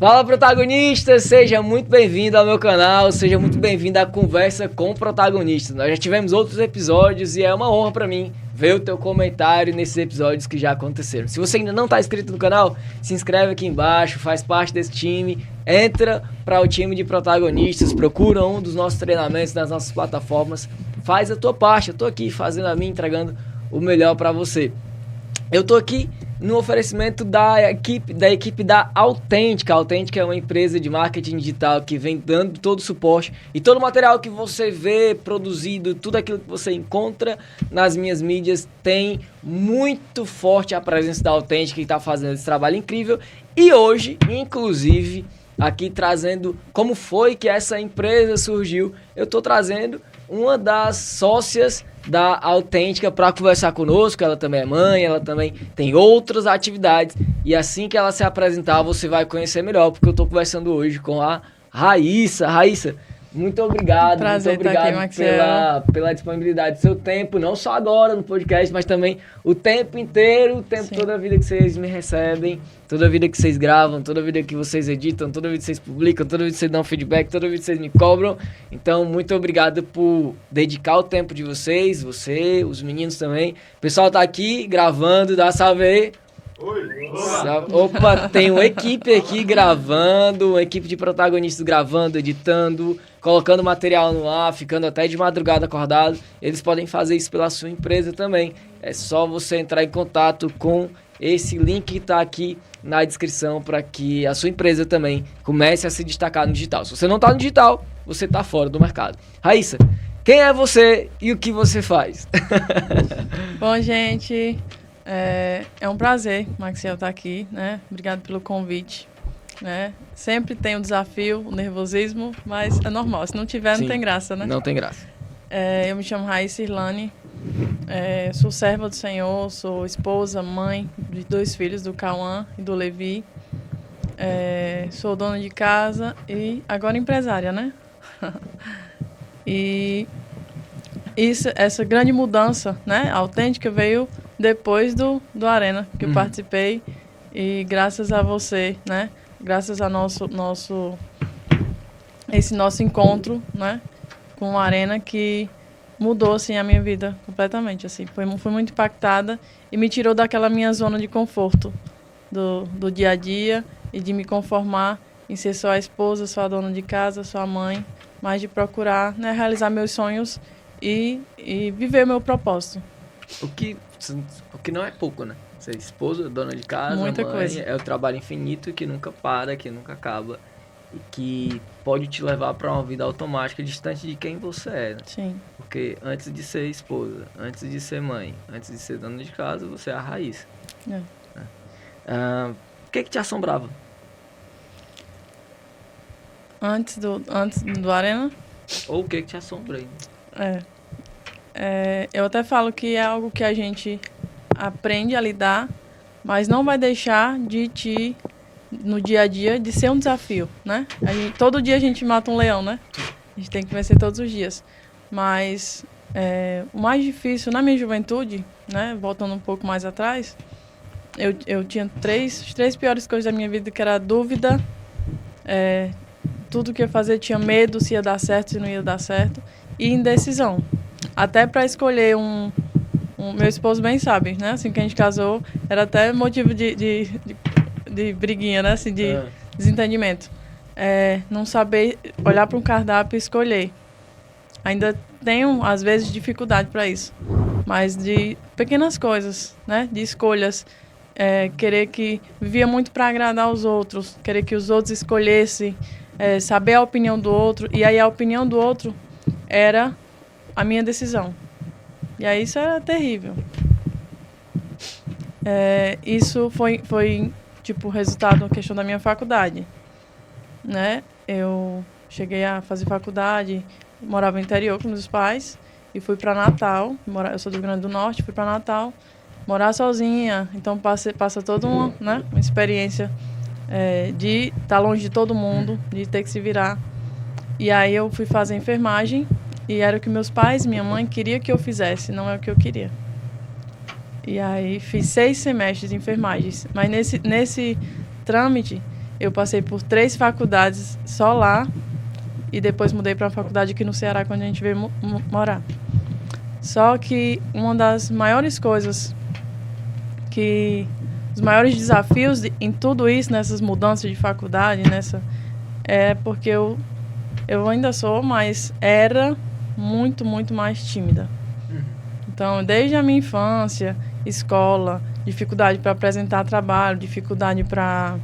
Fala, protagonista! Seja muito bem-vindo ao meu canal, seja muito bem-vindo à Conversa com Protagonistas. Nós já tivemos outros episódios e é uma honra pra mim ver o teu comentário nesses episódios que já aconteceram. Se você ainda não tá inscrito no canal, se inscreve aqui embaixo, faz parte desse time, entra para o time de protagonistas, procura um dos nossos treinamentos nas nossas plataformas, faz a tua parte, eu tô aqui fazendo a minha, entregando o melhor pra você. Eu tô aqui no oferecimento da equipe da Autêntica. A Autêntica é uma empresa de marketing digital que vem dando todo o suporte e todo o material que você vê produzido, tudo aquilo que você encontra nas minhas mídias, tem muito forte a presença da Autêntica, que está fazendo esse trabalho incrível. E hoje, inclusive, aqui trazendo como foi que essa empresa surgiu, eu tô trazendo uma das sócias da Autêntica para conversar conosco. Ela também é mãe, ela também tem outras atividades, e assim que ela se apresentar você vai conhecer melhor, porque eu tô conversando hoje com a Raíssa. Raíssa, muito obrigado, prazer, muito obrigado aqui, pela disponibilidade do seu tempo, não só agora no podcast, mas também o tempo inteiro, o tempo, toda a vida que vocês me recebem, toda a vida que vocês gravam, toda a vida que vocês editam, toda a vida que vocês publicam, toda a vida que vocês dão feedback, toda a vida que vocês me cobram. Então, muito obrigado por dedicar o tempo de vocês, você, os meninos também. O pessoal tá aqui gravando, dá salve aí. Oi! Opa, tem uma equipe aqui gravando, uma equipe de protagonistas gravando, editando, colocando material no ar, ficando até de madrugada acordado. Eles podem fazer isso pela sua empresa também. É só você entrar em contato com esse link que está aqui na descrição para que a sua empresa também comece a se destacar no digital. Se você não está no digital, você está fora do mercado. Raíssa, quem é você e o que você faz? Bom, gente, é um prazer, Maxiel, estar aqui, né? Obrigado pelo convite, né? Sempre tem o desafio, o nervosismo, mas é normal. Se não tiver, Sim, não tem graça, né? Não tem graça. Eu me chamo Raíssa Irlane, sou serva do Senhor, sou esposa, mãe de 2 filhos, do Cauã e do Levi. Sou dona de casa e agora empresária, né? E essa grande mudança, né, Autêntica, veio depois do Arena, que eu participei, e graças a você, né, graças a esse nosso encontro, né, com o Arena, que mudou, assim, a minha vida completamente, assim, fui muito impactada e me tirou daquela minha zona de conforto do dia a dia e de me conformar em ser só a esposa, só a dona de casa, só a mãe, mas de procurar, né, realizar meus sonhos e viver meu propósito. O que não é pouco, né? Ser esposa, dona de casa, Muita mãe, coisa. é o trabalho infinito que nunca para, que nunca acaba e que pode te levar para uma vida automática distante de quem você é, né? Sim. Porque antes de ser esposa, antes de ser mãe, antes de ser dona de casa, você é a Raíssa. O que te assombrava? Antes do Arena, Ou o que te assombra ainda? eu até falo que é algo que a gente aprende a lidar, mas não vai deixar no dia a dia, de ser um desafio, né? Todo dia a gente mata um leão, né? A gente tem que vencer todos os dias. Mas o mais difícil na minha juventude, né? Voltando um pouco mais atrás, eu tinha as 3 piores coisas da minha vida, que era a dúvida, tudo que eu ia fazer tinha medo se ia dar certo, se não ia dar certo, e indecisão. Até para escolher meu esposo bem sabe, né? Assim que a gente casou, era até motivo de briguinha, né? Assim, de desentendimento. Não saber olhar para um cardápio e escolher. Ainda tenho, às vezes, dificuldade para isso. Mas de pequenas coisas, né? De escolhas. Querer que... Vivia muito para agradar os outros. Querer que os outros escolhessem. Saber a opinião do outro. E aí a opinião do outro era a minha decisão. E aí isso era terrível. Isso foi tipo, resultado da questão da minha faculdade, né? Eu cheguei a fazer faculdade, morava no interior com meus pais e fui para Natal. Eu sou do Rio Grande do Norte, fui para Natal morar sozinha. Então passa toda uma experiência de estar longe de todo mundo, de ter que se virar. E aí eu fui fazer enfermagem e era o que meus pais, minha mãe queria que eu fizesse, não é o que eu queria. E aí fiz 6 semestres de enfermagem. Mas nesse trâmite eu passei por 3 faculdades só lá e depois mudei para uma faculdade aqui no Ceará quando a gente veio morar. Só que uma das maiores coisas os maiores desafios em tudo isso, nessas mudanças de faculdade, é porque eu ainda sou, mas era muito, muito mais tímida. Então, desde a minha infância, escola, dificuldade para apresentar trabalho, dificuldade para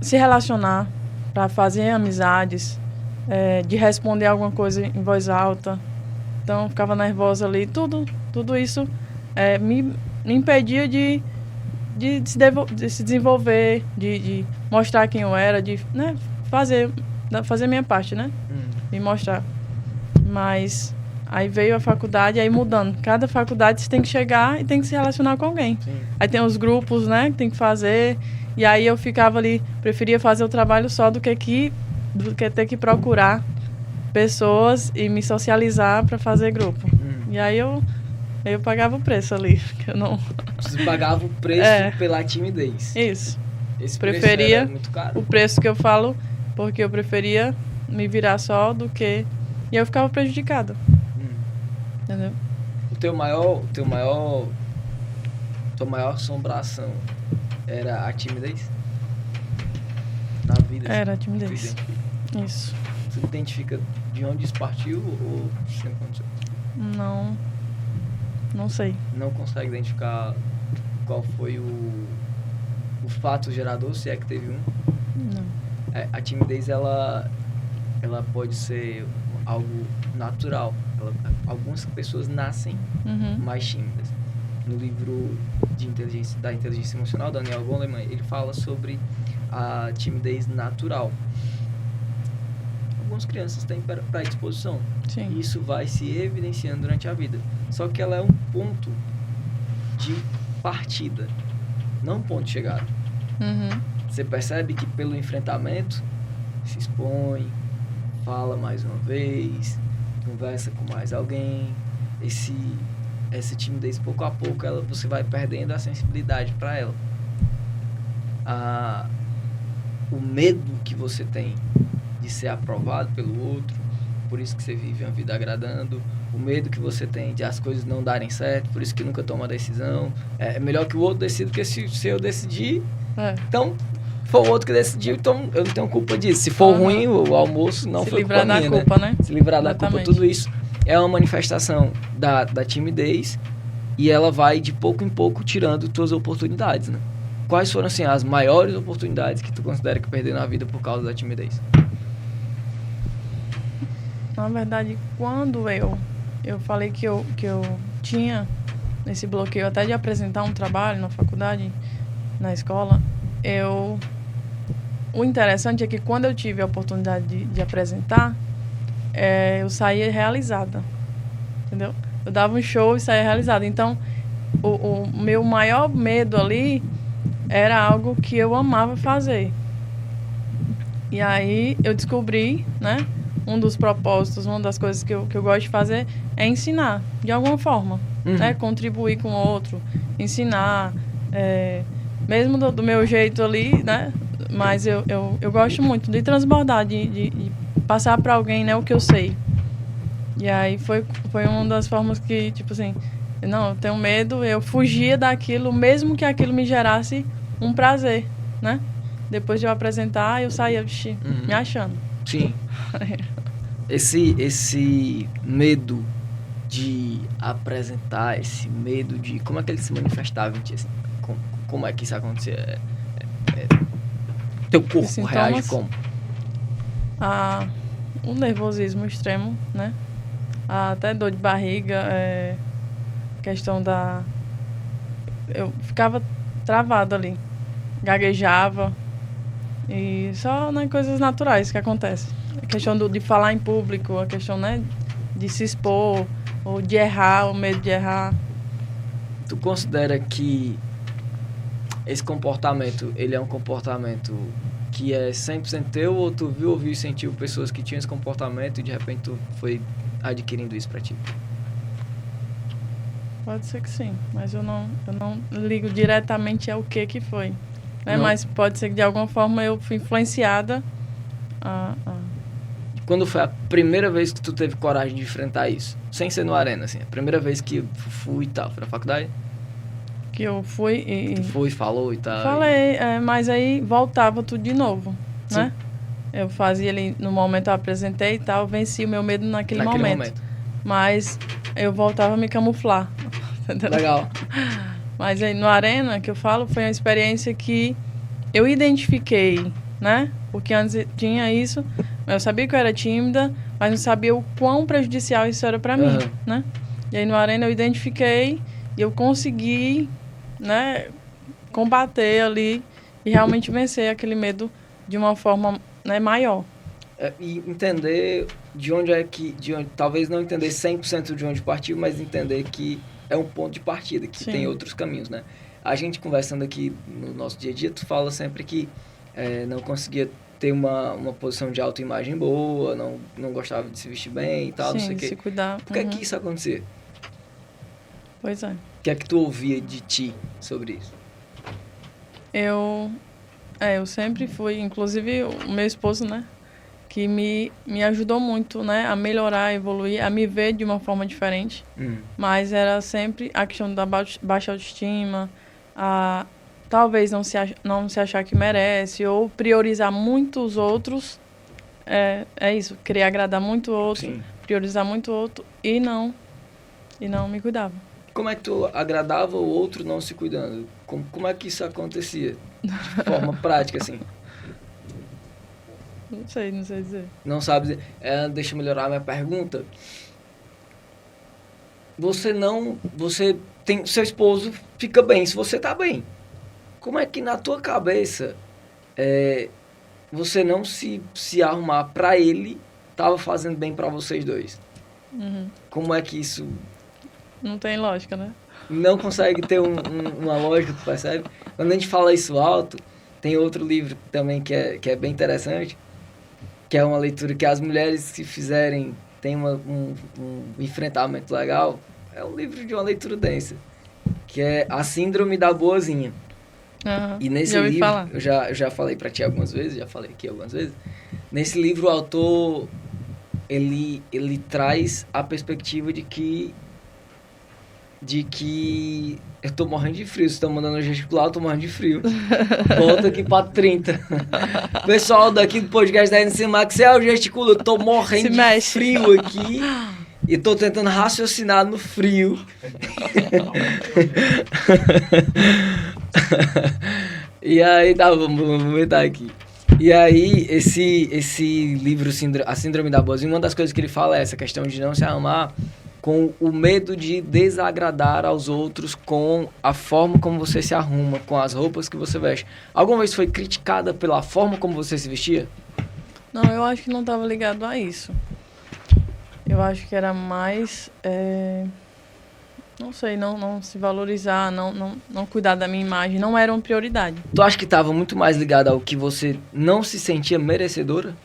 se relacionar, para fazer amizades, de responder alguma coisa em voz alta. Então, ficava nervosa ali. Tudo isso me impedia de se desenvolver, de mostrar quem eu era, de, né, fazer minha parte, né? Me mostrar. Mas aí veio a faculdade, aí mudando. Cada faculdade você tem que chegar e tem que se relacionar com alguém. Sim. Aí tem os grupos, né, que tem que fazer. E aí eu ficava ali, preferia fazer o trabalho só do que ter que procurar pessoas e me socializar para fazer grupo. E aí eu pagava o preço ali, que eu não... Você pagava o preço pela timidez. Isso. Esse preferia preço era muito caro. O preço que eu falo, porque eu preferia me virar só do que... E eu ficava prejudicada. Entendeu? Tua maior assombração era a timidez? Na vida? Era a timidez. Isso. Você identifica de onde isso partiu ou sempre aconteceu? Não sei. Não consegue identificar qual foi o fato gerador, se é que teve um? Não. A timidez, ela pode ser algo natural. Algumas pessoas nascem mais tímidas. No livro da inteligência emocional, Daniel Goleman, ele fala sobre a timidez natural. Algumas crianças têm predisposição. Sim. E isso vai se evidenciando durante a vida. Só que ela é um ponto de partida, não um ponto de chegada. Você percebe que pelo enfrentamento se expõe, fala mais uma vez, conversa com mais alguém, essa timidez, pouco a pouco, você vai perdendo a sensibilidade para ela. O medo que você tem de ser aprovado pelo outro, por isso que você vive uma vida agradando, o medo que você tem de as coisas não darem certo, por isso que nunca toma decisão. É melhor que o outro decida, porque se eu decidir, então foi o outro que decidiu, então eu não tenho culpa disso. Se for ruim, o almoço não foi culpa minha, Se livrar da culpa, né? Se livrar da culpa, tudo isso é uma manifestação da timidez e ela vai de pouco em pouco tirando tuas oportunidades, né? Quais foram, assim, as maiores oportunidades que tu considera que perdeu na vida por causa da timidez? Na verdade, quando eu falei que eu tinha esse bloqueio até de apresentar um trabalho na faculdade, na escola, o interessante é que quando eu tive a oportunidade de apresentar, eu saía realizada, entendeu? Eu dava um show e saía realizada. Então, o meu maior medo ali era algo que eu amava fazer. E aí eu descobri, né? Um dos propósitos, uma das coisas que eu gosto de fazer é ensinar, de alguma forma, né? Contribuir com o outro, ensinar, mesmo do meu jeito ali, né? Mas eu gosto muito de transbordar, de passar para alguém, né, o que eu sei. E aí foi uma das formas que, tipo assim, não, eu tenho medo, eu fugia daquilo, mesmo que aquilo me gerasse um prazer, né? Depois de eu apresentar, eu saía, me achando. Sim. Esse medo de apresentar, esse medo de... Como é que ele se manifestava em ti? Assim? Como é que isso acontecia? Teu corpo reage como? O nervosismo extremo, né? Até dor de barriga, questão eu ficava travada ali, gaguejava, e só, né, coisas naturais que acontecem. A questão de falar em público, a questão, né, de se expor, ou de errar, o medo de errar. Tu considera que esse comportamento, ele é um comportamento que é 100% teu, ou tu viu, ouviu e sentiu pessoas que tinham esse comportamento e de repente tu foi adquirindo isso pra ti? Pode ser que sim, mas eu não ligo diretamente ao que foi. Né? Mas pode ser que de alguma forma eu fui influenciada a... Quando foi a primeira vez que tu teve coragem de enfrentar isso? Sem ser no Arena, assim. A primeira vez que eu fui e tal. Foi na faculdade? Que eu fui e... Tu foi, falou e tal. Falei, mas aí voltava tudo de novo, Sim. né? Eu fazia ali, no momento eu apresentei e tal, venci o meu medo naquele momento. Mas eu voltava a me camuflar. Legal. Mas aí no Arena, que eu falo, foi uma experiência que eu identifiquei, né? Porque antes tinha isso, eu sabia que eu era tímida, mas não sabia o quão prejudicial isso era pra mim, né? E aí no Arena eu identifiquei e eu consegui, né, combater ali e realmente vencer aquele medo de uma forma, né, maior. E entender de onde talvez não entender 100% de onde partiu, mas entender que é um ponto de partida, que tem outros caminhos, né? A gente conversando aqui no nosso dia a dia, tu fala sempre que não conseguia ter uma posição de autoimagem boa, não gostava de se vestir bem e tal, Sim, não sei o quê. se cuidar. Por que é que isso acontecia? Pois é. O que é que tu ouvia de ti sobre isso? Eu sempre fui, inclusive o meu esposo, né, que me ajudou muito, né, a melhorar, a evoluir, a me ver de uma forma diferente. Mas era sempre a questão da baixa autoestima, a talvez não se achar que merece, ou priorizar muito os outros. É isso, querer agradar muito o outro, sim, priorizar muito o outro e não me cuidava. Como é que tu agradava o outro não se cuidando? Como é que isso acontecia? De forma prática, assim. Não sei dizer. Não sabe dizer. Deixa eu melhorar a minha pergunta. Você tem... Seu esposo fica bem se você tá bem. Como é que na tua cabeça você não se arrumar pra ele tava fazendo bem pra vocês dois? Como é que isso... Não tem lógica, né? Não consegue ter uma lógica, tu percebe? Quando a gente fala isso alto, tem outro livro também que é bem interessante, que é uma leitura que as mulheres, se fizerem, tem um enfrentamento legal. É um livro de uma leitura densa, que é A Síndrome da Boazinha. E nesse livro, eu já falei pra ti algumas vezes, já falei aqui algumas vezes, nesse livro o autor, ele traz a perspectiva de que eu tô morrendo de frio. Vocês estão mandando eu gesticular, eu tô morrendo de frio. Volta aqui pra 30. Pessoal daqui do podcast da NC Max, gesticula, eu tô morrendo de frio aqui. E tô tentando raciocinar no frio. E aí, tá, vamos comentar aqui. E aí, esse livro, A Síndrome da Boazinha, uma das coisas que ele fala é essa questão de não se arrumar com o medo de desagradar aos outros com a forma como você se arruma, com as roupas que você veste. Alguma vez foi criticada pela forma como você se vestia? Não, eu acho que não estava ligado a isso. Eu acho que era mais... não sei, não se valorizar, não cuidar da minha imagem, não era uma prioridade. Tu acha que estava muito mais ligado ao que você não se sentia merecedora?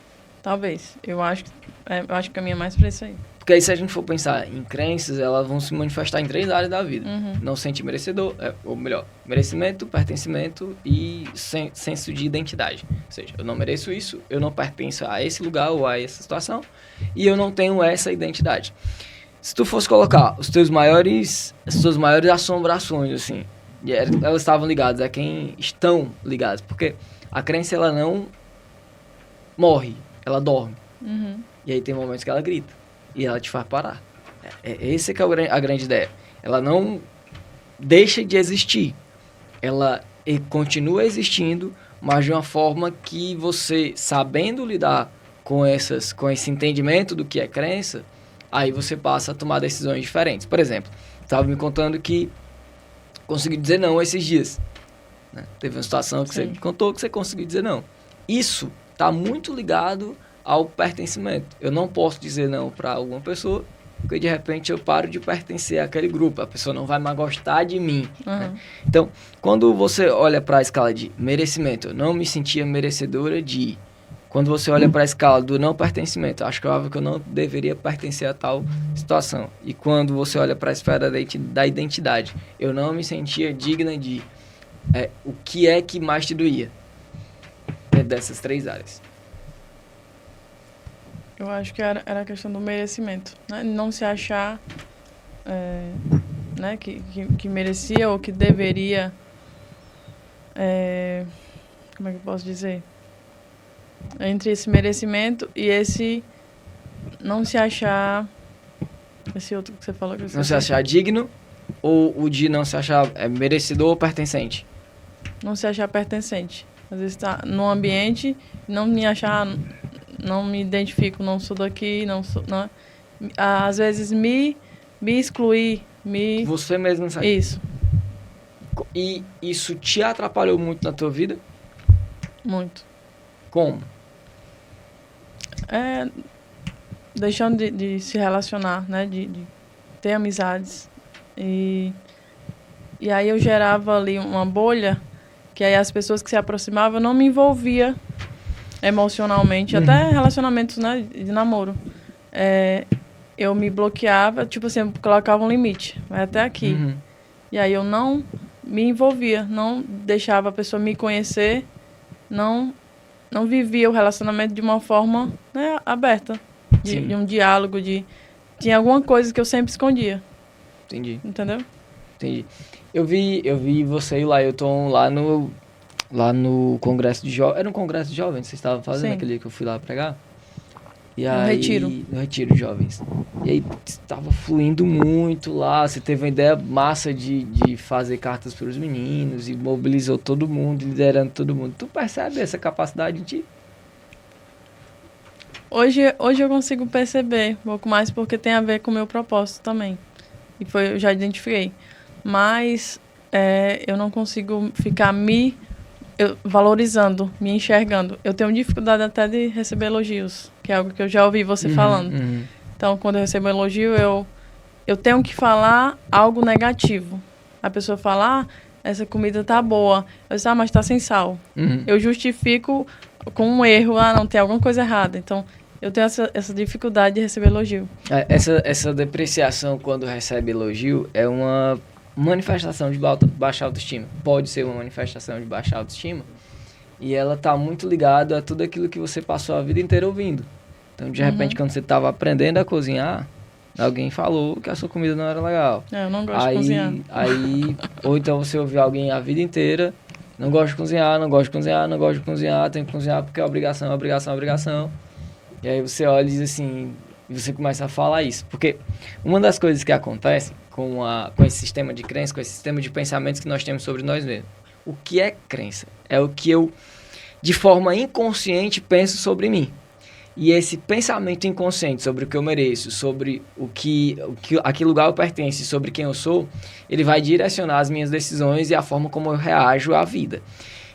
Talvez. Eu acho que caminha mais pra isso aí. Porque aí, se a gente for pensar em crenças, elas vão se manifestar em 3 áreas da vida. Não se sentir merecedor, ou melhor, merecimento, pertencimento e senso de identidade. Ou seja, eu não mereço isso, eu não pertenço a esse lugar ou a essa situação, e eu não tenho essa identidade. Se tu fosse colocar as tuas maiores assombrações, assim, elas estavam ligadas a quem estão ligadas, porque a crença, ela não morre, ela dorme. E aí tem momentos que ela grita. E ela te faz parar. Esse que é a grande ideia. Ela não deixa de existir. Ela continua existindo, mas de uma forma que você, sabendo lidar com esse entendimento do que é crença, aí você passa a tomar decisões diferentes. Por exemplo, estava me contando que conseguiu dizer não esses dias. Né? Teve uma situação que você me contou que você conseguiu dizer não. Isso está muito ligado ao pertencimento. Eu não posso dizer não para alguma pessoa, porque de repente eu paro de pertencer àquele grupo. A pessoa não vai mais gostar de mim. Né? Então, quando você olha para a escala de merecimento, eu não me sentia merecedora de Quando você olha para a escala do não pertencimento, acho que é óbvio que eu não deveria pertencer a tal situação. E quando você olha para a esfera da identidade, eu não me sentia digna de... o que é que mais te doía dentro dessas 3 áreas? Eu acho que era a questão do merecimento, né? Não se achar né, que merecia ou que deveria... como é que eu posso dizer? Entre esse merecimento e esse não se achar... Esse outro que você falou que eu Não se achar digno ou o de não se achar merecedor ou pertencente? Não se achar pertencente. Às vezes tá num ambiente, não me achar, não me identifico, não sou daqui, não sou... Não, às vezes me excluir, Você mesmo não sabe. Isso. E isso te atrapalhou muito na tua vida? Muito. Como? Deixando de se relacionar, né? De ter amizades. E aí eu gerava ali uma bolha, que aí as pessoas que se aproximavam não me envolvia emocionalmente, até relacionamentos, né, de namoro. Eu me bloqueava, tipo assim, eu colocava um limite, vai até aqui. E aí eu não me envolvia, não deixava a pessoa me conhecer, não vivia o relacionamento de uma forma, né, aberta, de um diálogo, tinha alguma coisa que eu sempre escondia. Entendi. Entendeu? Entendi. Eu vi você e o Lailton lá no congresso de jovens. Era um congresso de jovens que vocês estavam fazendo, aquele dia que eu fui lá pregar? E no aí, retiro. No retiro de jovens. E aí estava fluindo muito lá. Você teve uma ideia massa de fazer cartas para os meninos e mobilizou todo mundo, liderando todo mundo. Tu percebe essa capacidade em ti? Hoje eu consigo perceber um pouco mais porque tem a ver com o meu propósito também. E eu já identifiquei. Mas eu não consigo ficar valorizando, me enxergando. Eu tenho dificuldade até de receber elogios, que é algo que eu já ouvi você falando. Então, quando eu recebo um elogio, eu tenho que falar algo negativo. A pessoa fala, essa comida tá boa. Eu disse, mas tá sem sal. Eu justifico com um erro, não, tem alguma coisa errada. Então, eu tenho essa dificuldade de receber elogio. Essa depreciação quando recebe elogio é uma manifestação de baixa autoestima. Pode ser uma manifestação de baixa autoestima. E ela tá muito ligada a tudo aquilo que você passou a vida inteira ouvindo. Então, de repente, quando você estava aprendendo a cozinhar, alguém falou que a sua comida não era legal. Eu não gosto de cozinhar. Ou então você ouviu alguém a vida inteira, não gosto de cozinhar, não gosto de cozinhar, não gosto de cozinhar, tenho que cozinhar porque é obrigação, obrigação, obrigação. E aí você olha e diz assim, e você começa a falar isso. Porque uma das coisas que acontece com esse sistema de crença, com esse sistema de pensamentos que nós temos sobre nós mesmos. O que é crença? É o que eu, de forma inconsciente, penso sobre mim. E esse pensamento inconsciente sobre o que eu mereço, sobre a que lugar eu pertenço, sobre quem eu sou, ele vai direcionar as minhas decisões e a forma como eu reajo à vida.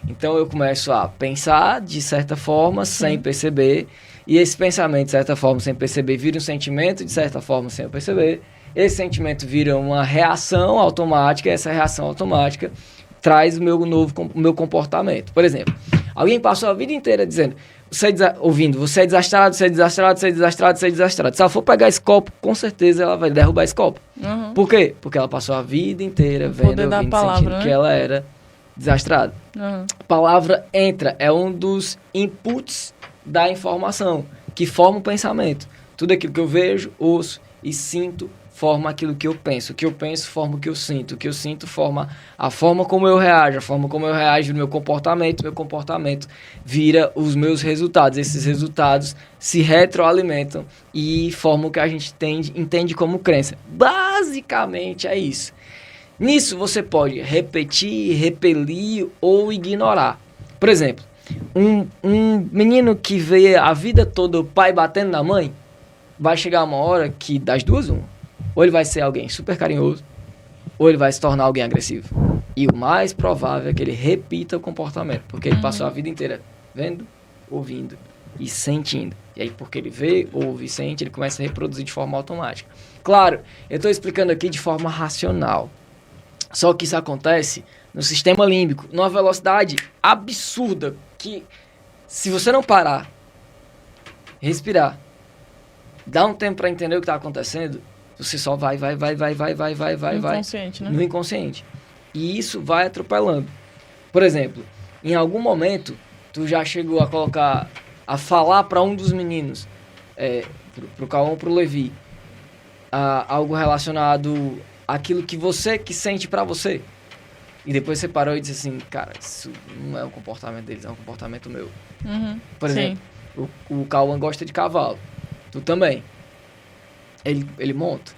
Então eu começo a pensar de certa forma, sem perceber, e esse pensamento de certa forma, sem perceber, vira um sentimento de certa forma, sem eu perceber. Esse sentimento vira uma reação automática, e essa reação automática traz o meu comportamento. Por exemplo, alguém passou a vida inteira dizendo... você é desastrado, você é desastrado, você é desastrado, você é desastrado. Se ela for pegar esse copo, com certeza ela vai derrubar esse copo. Por quê? Porque ela passou a vida inteira vendo, ouvindo, sentindo que ela era desastrada. A palavra entra, é um dos inputs da informação, que forma o pensamento. Tudo aquilo que eu vejo, ouço e sinto, forma aquilo que eu penso. O que eu penso forma o que eu sinto. O que eu sinto forma a forma como eu reajo. A forma como eu reajo no meu comportamento vira os meus resultados. Esses resultados se retroalimentam e formam o que a gente entende como crença. Basicamente é isso. Nisso você pode repetir, repelir ou ignorar. Por exemplo, um menino que vê a vida toda o pai batendo na mãe, vai chegar uma hora que das duas, ou ele vai ser alguém super carinhoso, ou ele vai se tornar alguém agressivo. E o mais provável é que ele repita o comportamento, porque ele passou a vida inteira vendo, ouvindo e sentindo. E aí, porque ele vê, ouve e sente, ele começa a reproduzir de forma automática. Claro, eu estou explicando aqui de forma racional. Só que isso acontece no sistema límbico, numa velocidade absurda, que se você não parar respirar. Dá um tempo para entender o que tá acontecendo, você só vai. Inconsciente, né? No inconsciente. E isso vai atropelando. Por exemplo, em algum momento, tu já chegou a falar para um dos meninos, pro Cauã, pro Levi, algo relacionado àquilo que você que sente para você. E depois você parou e disse assim, cara, isso não é um comportamento deles, é um comportamento meu. Uhum. Por exemplo, o Cauã gosta de cavalo. Tu também. Ele monta.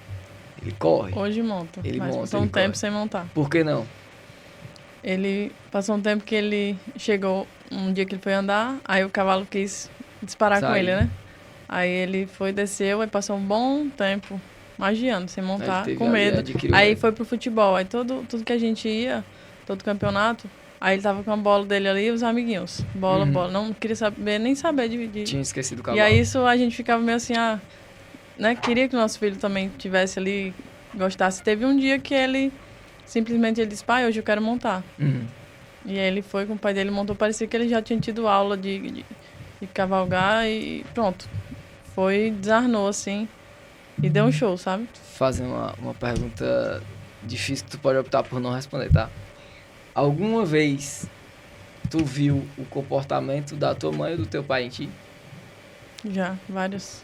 Ele corre. Hoje monta. Ele mas monta, passou ele um tempo corre. sem montar. Por que não? Ele passou um tempo que ele chegou, um dia que ele foi andar, aí o cavalo quis disparar com ele, né? Aí ele foi, desceu, aí passou um bom tempo magiando, sem montar, com medo. Aí foi pro futebol, aí tudo que a gente ia, todo campeonato, aí ele tava com a bola dele ali e os amiguinhos. Bola, não queria nem saber de... Tinha esquecido o cavalo. E aí isso a gente ficava meio assim, né? Queria que o nosso filho também tivesse ali, gostasse. Teve um dia que ele disse, pai, hoje eu quero montar. E aí ele foi com o pai dele, montou, parecia que ele já tinha tido aula de cavalgar e pronto. Desarnou assim e deu um show, sabe? Fazer uma pergunta difícil que tu pode optar por não responder, tá? Alguma vez tu viu o comportamento da tua mãe ou do teu pai em ti? Já, vários.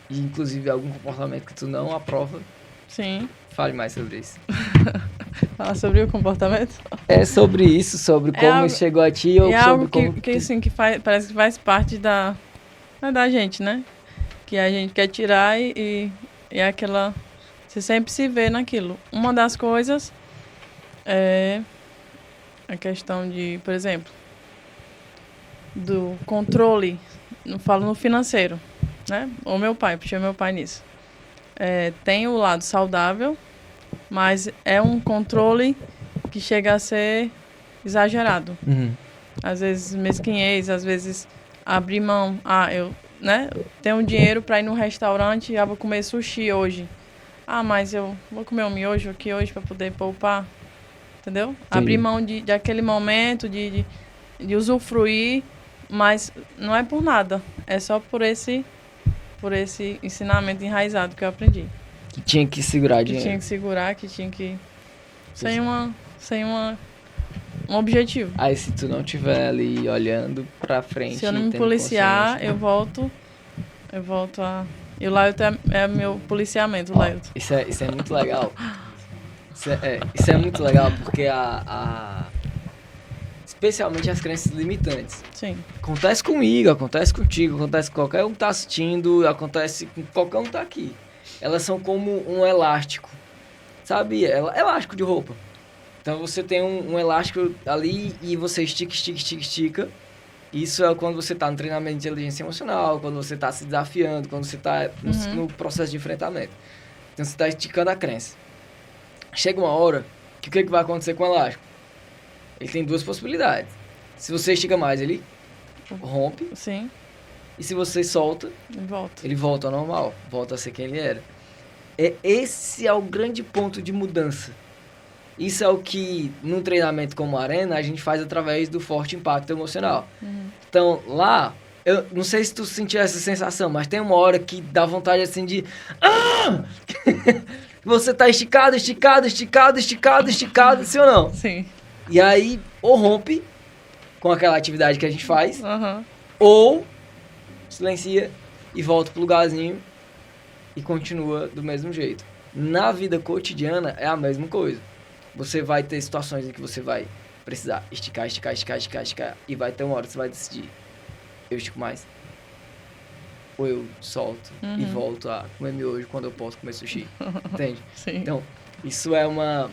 E inclusive algum comportamento que tu não aprova? Sim. Fale mais sobre isso. Falar sobre o comportamento? É sobre isso, sobre como isso chegou a ti ou sobre algo como... que assim, parece que faz parte da gente, né? Que a gente quer tirar e é aquela... Você sempre se vê naquilo. Uma das coisas é a questão de, por exemplo, do controle, não falo no financeiro, né? Ou meu pai, puxei meu pai nisso. Tem o lado saudável, mas é um controle que chega a ser exagerado. Às vezes mesquinhez, às vezes abrir mão. Eu tenho dinheiro para ir no restaurante e vou comer sushi hoje. Mas eu vou comer um miojo aqui hoje para poder poupar. Entendeu? Entendi. Abrir mão de aquele momento, de usufruir, mas não é por nada. É só por esse ensinamento enraizado que eu aprendi. Que tinha que segurar dinheiro. Que tinha que segurar, que tinha que... Sem um objetivo. Aí se tu não estiver ali olhando pra frente... Se eu não me policiar, eu volto a... E o Lailton é meu policiamento, o Lailton. Isso é muito legal. Isso é muito legal porque especialmente as crenças limitantes. Sim. Acontece comigo, acontece contigo, acontece com qualquer um que tá assistindo, acontece com qualquer um que tá aqui. Elas são como um elástico, sabe? Elástico de roupa. Então você tem um elástico ali e você estica. Isso é quando você tá no treinamento de inteligência emocional, quando você tá se desafiando, quando você tá no processo de enfrentamento. Então você tá esticando a crença. Chega uma hora que o que vai acontecer com o elástico? Ele tem duas possibilidades. Se você estica mais, ele rompe. Sim. E se você solta, ele volta ao normal. Volta a ser quem ele era. Esse é o grande ponto de mudança. Isso é o que, num treinamento como a Arena, a gente faz através do forte impacto emocional. Então, lá, eu não sei se tu sentiu essa sensação, mas tem uma hora que dá vontade assim de... Você tá esticado, sim ou não? Sim. E aí, ou rompe com aquela atividade que a gente faz, ou silencia e volta pro lugarzinho e continua do mesmo jeito. Na vida cotidiana é a mesma coisa. Você vai ter situações em que você vai precisar esticar, e vai ter uma hora que você vai decidir, eu estico mais, ou eu solto e volto a comer miojo quando eu posso comer sushi. Entende? Sim. Então, isso é uma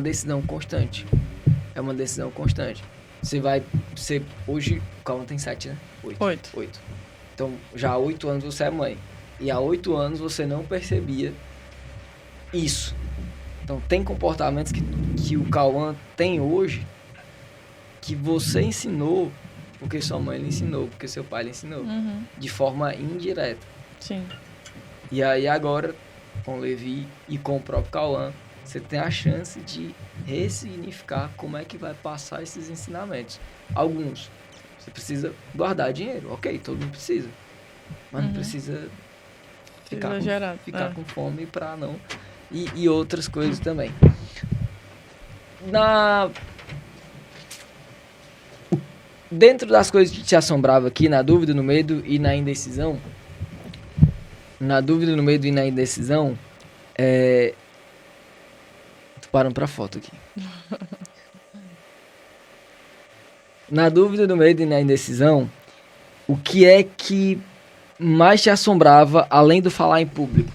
decisão constante. Você hoje, calma, tem 7, né? 8. Então, já há 8 anos você é mãe. E há 8 anos você não percebia isso. Então, tem comportamentos que o Cauã tem hoje que você ensinou porque sua mãe lhe ensinou, porque seu pai lhe ensinou. De forma indireta. Sim. E aí agora, com o Levi e com o próprio Cauã, você tem a chance de ressignificar como é que vai passar esses ensinamentos. Alguns Você precisa guardar dinheiro. Ok, todo mundo precisa. Mas não precisa ficar, com fome pra não... E outras coisas também. Dentro das coisas que te assombravam aqui, na dúvida, no medo e na indecisão... Tô parando pra foto aqui. Na dúvida, no medo e na indecisão, o que é que mais te assombrava, além do falar em público?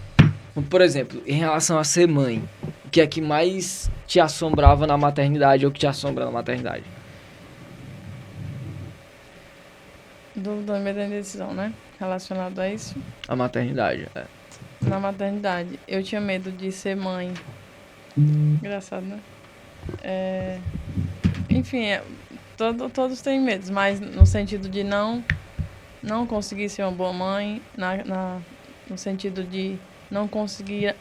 Por exemplo, em relação a ser mãe, o que é que mais te assombrava na maternidade ou que te assombra na maternidade? Dúvida, medo e indecisão, né? Relacionado a isso. A maternidade, Na maternidade, eu tinha medo de ser mãe. Engraçado, né? Enfim, todos têm medos, mas no sentido de não conseguir ser uma boa mãe, no sentido de não conseguir...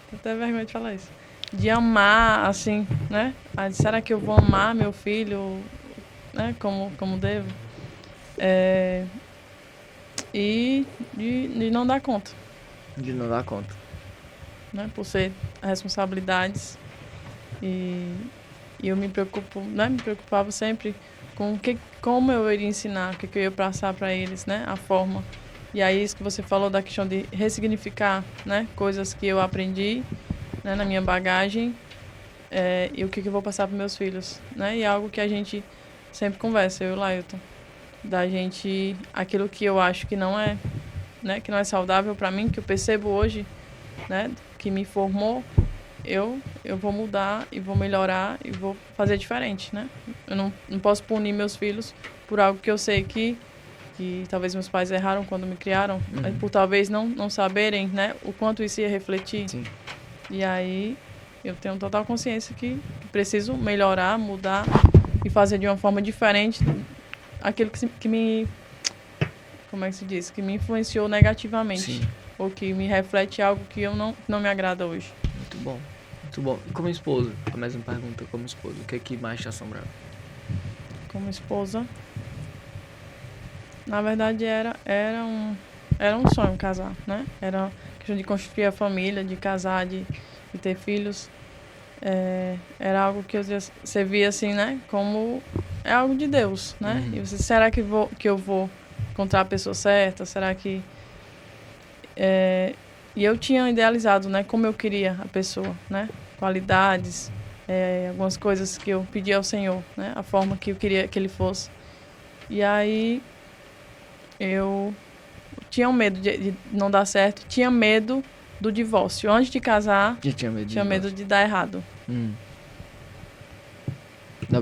Tô até vergonha de falar isso. De amar, assim, né? Será que eu vou amar meu filho, né? Como devo? E de não dar conta. De não dar conta. Né? Por ser responsabilidades. E eu me preocupava sempre com como eu iria ensinar, o que eu ia passar para eles, né? A forma. E aí isso que você falou da questão de ressignificar, né? Coisas que eu aprendi, né? Na minha bagagem, e o que eu vou passar para meus filhos, né? E é algo que a gente sempre conversa, eu e o Lailton, da gente, aquilo que eu acho que não é, né? Que não é saudável para mim, que eu percebo hoje, né? Que me formou, eu vou mudar e vou melhorar e vou fazer diferente, né? Eu não posso punir meus filhos por algo que eu sei que talvez meus pais erraram quando me criaram, por talvez não saberem, né, o quanto isso ia refletir. Sim. E aí eu tenho total consciência que preciso melhorar, mudar e fazer de uma forma diferente aquilo que me... Como é que se diz? Que me influenciou negativamente. Sim. Ou que me reflete algo que não me agrada hoje. Muito bom. Muito bom. E como esposa? A mesma pergunta, como esposa. O que é que mais te assombrava? Como esposa... Na verdade, era um sonho casar, né? Era questão de construir a família, de casar, de ter filhos. Era algo que você via assim, né? Como é algo de Deus, né? E você, será que eu vou encontrar a pessoa certa? Será que... E eu tinha idealizado, né? Como eu queria a pessoa, né? Qualidades, algumas coisas que eu pedi ao Senhor, né? A forma que eu queria que Ele fosse. E aí... Eu tinha um medo de não dar certo, tinha medo do divórcio. Antes de casar, tinha medo de dar errado. Ainda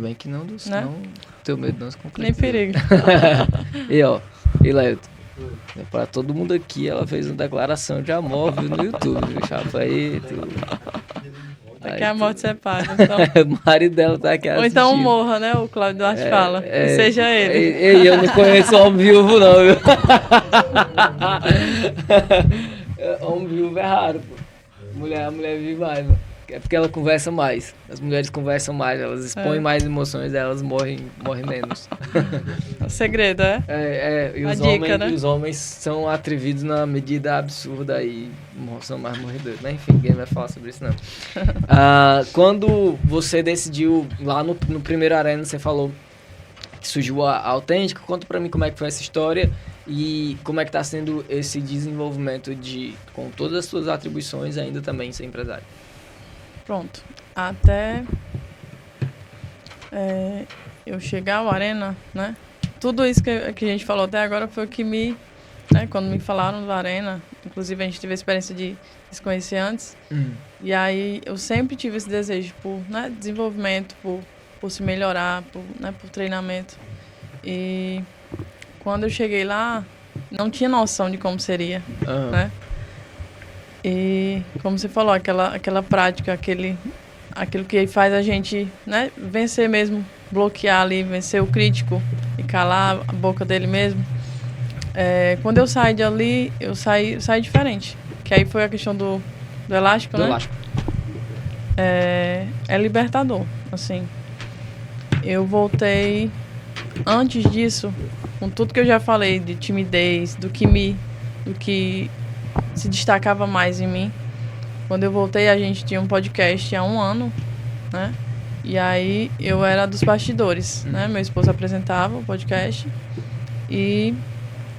bem que não, senão teu medo não se concretiza. Nem perigo. E Lailton, pra todo mundo aqui, ela fez uma declaração de amor, viu, no YouTube, viu, chapa aí, Aqui a morte separa. Então... o marido dela tá aqui assistindo. Ou então morra, né? O Cláudio Duarte fala. Que seja ele. Eu não conheço homem viúvo, não, viu? Homem viúvo é raro, pô. A mulher vive mais, né? É porque ela conversa mais. As mulheres conversam mais, elas expõem mais emoções delas, morrem menos. O segredo, E os homens são atrevidos na medida absurda e são mais morredores. Mas enfim, ninguém vai falar sobre isso, não. Quando você decidiu, lá no primeiro Arena, você falou que surgiu a Autêntica. Conta pra mim como é que foi essa história e como é que tá sendo esse desenvolvimento com todas as suas atribuições, ainda também ser empresário. Pronto. Até eu chegar ao Arena, né? Tudo isso que a gente falou até agora foi o que quando me falaram do Arena, inclusive a gente teve a experiência de se conhecer antes, e aí eu sempre tive esse desejo por desenvolvimento, por se melhorar, por treinamento. E quando eu cheguei lá, não tinha noção de como seria, né? E, como você falou, aquela prática, aquilo que faz a gente, né, vencer mesmo, bloquear ali, vencer o crítico e calar a boca dele mesmo. Quando eu saí de ali, eu saí diferente. Que aí foi a questão do elástico, né? Elástico. É libertador, assim. Eu voltei antes disso, com tudo que eu já falei de timidez, do que se destacava mais em mim, quando eu voltei, a gente tinha um podcast há 1 ano, né? E aí eu era dos bastidores, né? Meu esposo apresentava o podcast e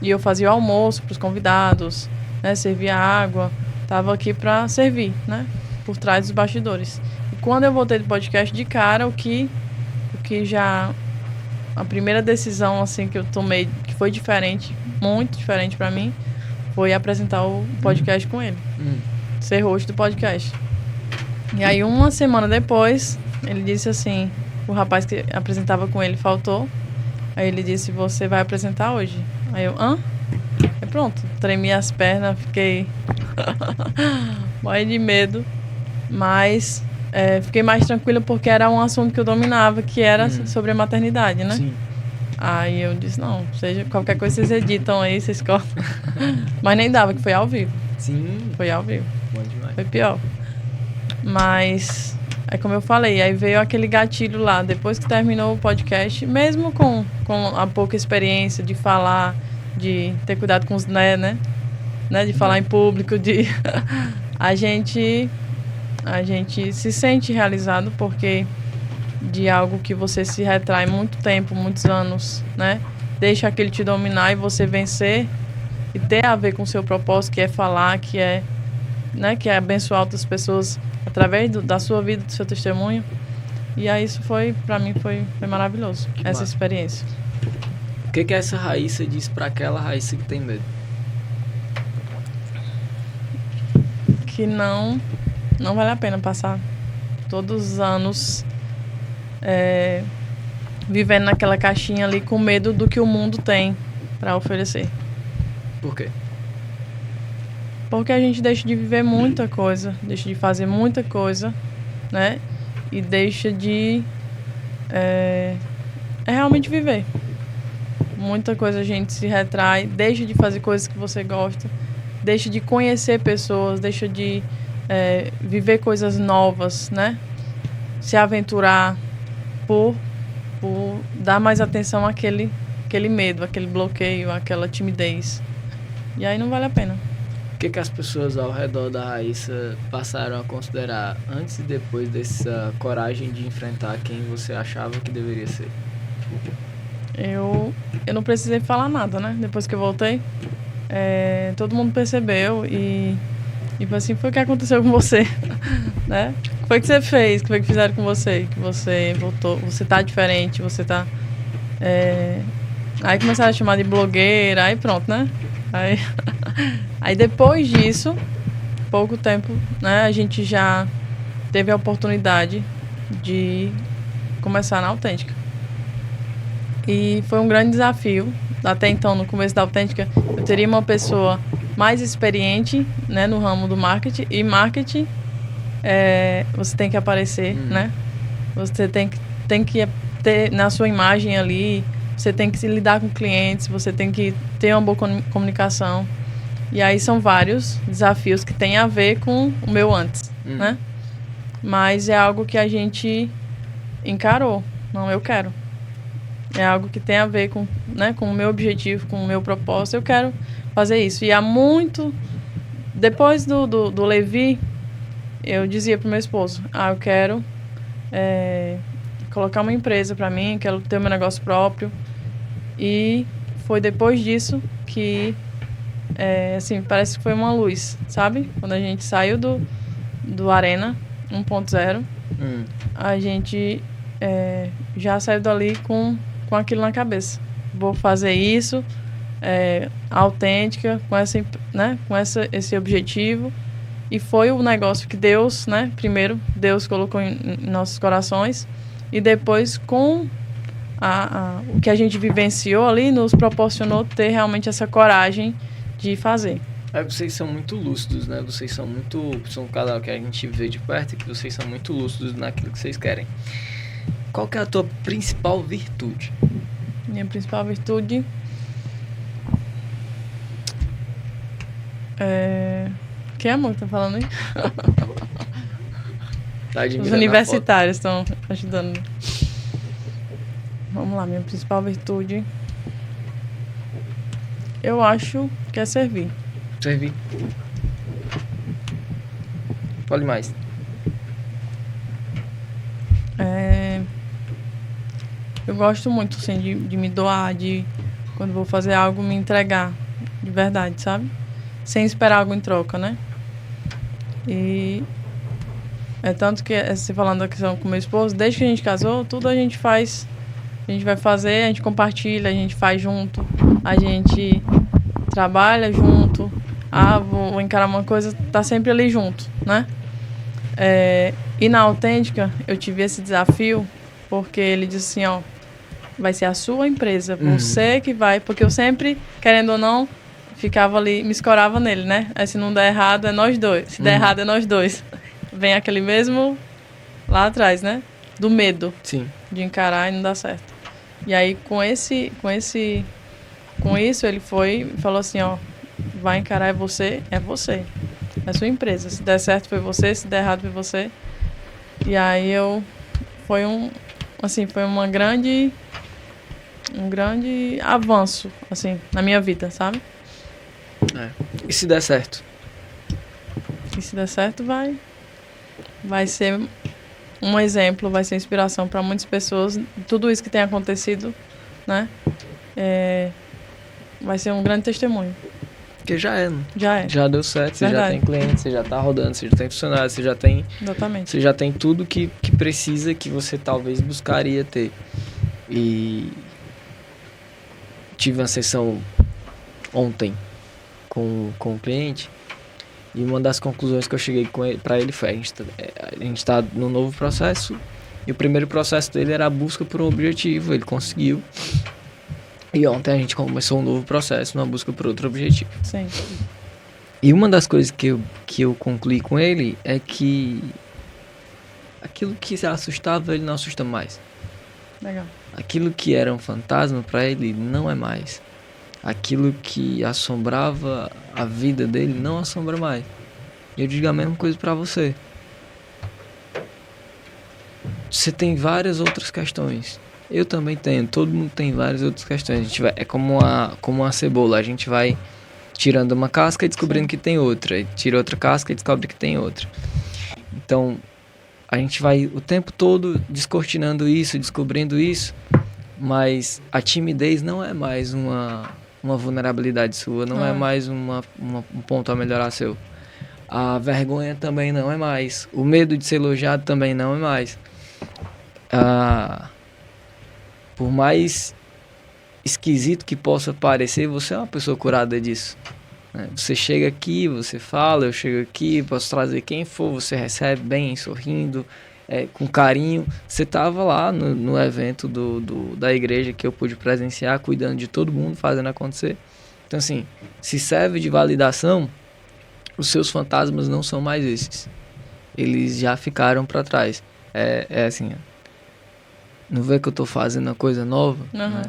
eu fazia o almoço para os convidados, né? Servia água, tava aqui para servir, né? Por trás dos bastidores. E quando eu voltei do podcast, de cara, o que já a primeira decisão assim que eu tomei, que foi diferente, muito diferente para mim, foi apresentar o podcast com ele. Ser host do podcast. E aí 1 semana depois, ele disse assim, o rapaz que apresentava com ele faltou. Aí ele disse, você vai apresentar hoje? Aí eu, hã? Aí pronto, tremi as pernas, fiquei morrendo de medo, mas fiquei mais tranquila porque era um assunto que eu dominava, que era sobre a maternidade, né? Sim. Aí eu disse, não, seja qualquer coisa vocês editam aí, vocês cortam. Mas nem dava, que foi ao vivo. Sim. Foi ao vivo. Bom demais. Foi pior. Mas, como eu falei, aí veio aquele gatilho lá, depois que terminou o podcast, mesmo com a pouca experiência de falar, de ter cuidado com os né? De falar em público, a gente se sente realizado porque de algo que você se retrai muito tempo, muitos anos, né? Deixa aquele te dominar e você vencer e ter a ver com o seu propósito, que é falar, que é abençoar outras pessoas através da sua vida, do seu testemunho. E aí isso pra mim foi maravilhoso, essa experiência. O que essa Raíssa diz pra aquela Raíssa que tem medo? Que não vale a pena passar todos os anos vivendo naquela caixinha ali com medo do que o mundo tem para oferecer. Por quê? Porque a gente deixa de viver muita coisa, deixa de fazer muita coisa, né? E deixa de realmente viver. Muita coisa a gente se retrai, deixa de fazer coisas que você gosta, deixa de conhecer pessoas, deixa de viver coisas novas, né? Se aventurar por dar mais atenção àquele medo, aquele bloqueio, aquela timidez. E aí não vale a pena. O que as pessoas ao redor da Raíssa passaram a considerar antes e depois dessa coragem de enfrentar quem você achava que deveria ser? Eu não precisei falar nada, né? Depois que eu voltei, todo mundo percebeu e assim, foi o que aconteceu com você, né? O que foi que você fez? O que foi que fizeram com você? Que você voltou, você tá diferente, você tá... Aí começaram a chamar de blogueira, aí pronto, né? Aí depois disso, pouco tempo, né? A gente já teve a oportunidade de começar na Autêntica. E foi um grande desafio. Até então, no começo da Autêntica, eu teria uma pessoa mais experiente, né, no ramo do marketing. E marketing, você tem que aparecer, né? Você tem que ter na sua imagem ali, você tem que se lidar com clientes, você tem que ter uma boa comunicação. E aí são vários desafios que têm a ver com o meu antes, né? Mas é algo que a gente encarou. Não, eu quero. É algo que tem a ver com, né, com o meu objetivo, com o meu propósito. Eu quero fazer isso. E há muito... Depois do Levi, eu dizia pro meu esposo, eu quero colocar uma empresa para mim, quero ter o meu negócio próprio. E foi depois disso que, assim, parece que foi uma luz, sabe? Quando a gente saiu do Arena 1.0, a gente já saiu dali com aquilo na cabeça. Vou fazer isso, autêntica, com esse objetivo. E foi o negócio que Deus, né? Primeiro, Deus colocou em nossos corações. E depois, com o que a gente vivenciou ali, nos proporcionou ter realmente essa coragem de fazer. Vocês são muito lúcidos, né? Vocês são um casal que a gente vê de perto e que vocês são muito lúcidos naquilo que vocês querem. Qual que é a tua principal virtude? Minha principal virtude que amor que tá falando aí? Tá admirando. Os universitários estão ajudando. Vamos lá, minha principal virtude. Eu acho que é servir. Servir. Fale mais. Eu gosto muito, assim, de me doar, de quando vou fazer algo, me entregar de verdade, sabe? Sem esperar algo em troca, né? E é tanto que, você falando da questão com meu esposo, desde que a gente casou, tudo a gente faz, a gente vai fazer, a gente compartilha, a gente faz junto, a gente trabalha junto, vou encarar uma coisa, tá sempre ali junto, né? E na Autêntica, eu tive esse desafio, porque ele disse assim, ó, vai ser a sua empresa, você que vai, porque eu sempre, querendo ou não, ficava ali, me escorava nele, né? Aí se não der errado, é nós dois, se der errado, é nós dois. Vem aquele mesmo lá atrás, né? Do medo. Sim. De encarar e não dar certo. E aí, com isso, ele foi e falou assim, ó, vai encarar, é você, é a sua empresa. Se der certo, foi você, se der errado, foi você. E aí, foi um grande avanço, assim, na minha vida, sabe? E se der certo? E se der certo, vai ser um exemplo, vai ser inspiração para muitas pessoas. Tudo isso que tem acontecido, né? Vai ser um grande testemunho. Porque já é, né? Já é. Já deu certo, você Verdade. já tem cliente, você já tá rodando, você já tem funcionário, você já tem... Exatamente. Você já tem tudo que precisa, que você talvez buscaria ter. E tive uma sessão ontem com o cliente, e uma das conclusões que eu cheguei para ele foi: a gente tá num novo processo, e o primeiro processo dele era a busca por um objetivo, ele conseguiu. E ontem a gente começou um novo processo, uma busca por outro objetivo. Sim. E uma das coisas que eu concluí com ele é que aquilo que se assustava, ele não assusta mais. Legal. Aquilo que era um fantasma para ele não é mais. Aquilo que assombrava a vida dele não assombra mais. E eu digo a mesma coisa para você. Você tem várias outras questões. Eu também tenho. Todo mundo tem várias outras questões. A gente vai, é como uma cebola. A gente vai tirando uma casca e descobrindo que tem outra. E tira outra casca e descobre que tem outra. Então, a gente vai o tempo todo descortinando isso, descobrindo isso. Mas a timidez não é mais uma vulnerabilidade sua. Não é mais um ponto a melhorar seu. A vergonha também não é mais. O medo de ser elogiado também não é mais. Por mais esquisito que possa parecer, você é uma pessoa curada disso. Você chega aqui, você fala, eu chego aqui, posso trazer quem for, você recebe bem, sorrindo, com carinho. Você estava lá no evento da igreja que eu pude presenciar, cuidando de todo mundo, fazendo acontecer. Então, assim, se serve de validação, os seus fantasmas não são mais esses. Eles já ficaram para trás. Assim, não vê que eu tô fazendo uma coisa nova? Né?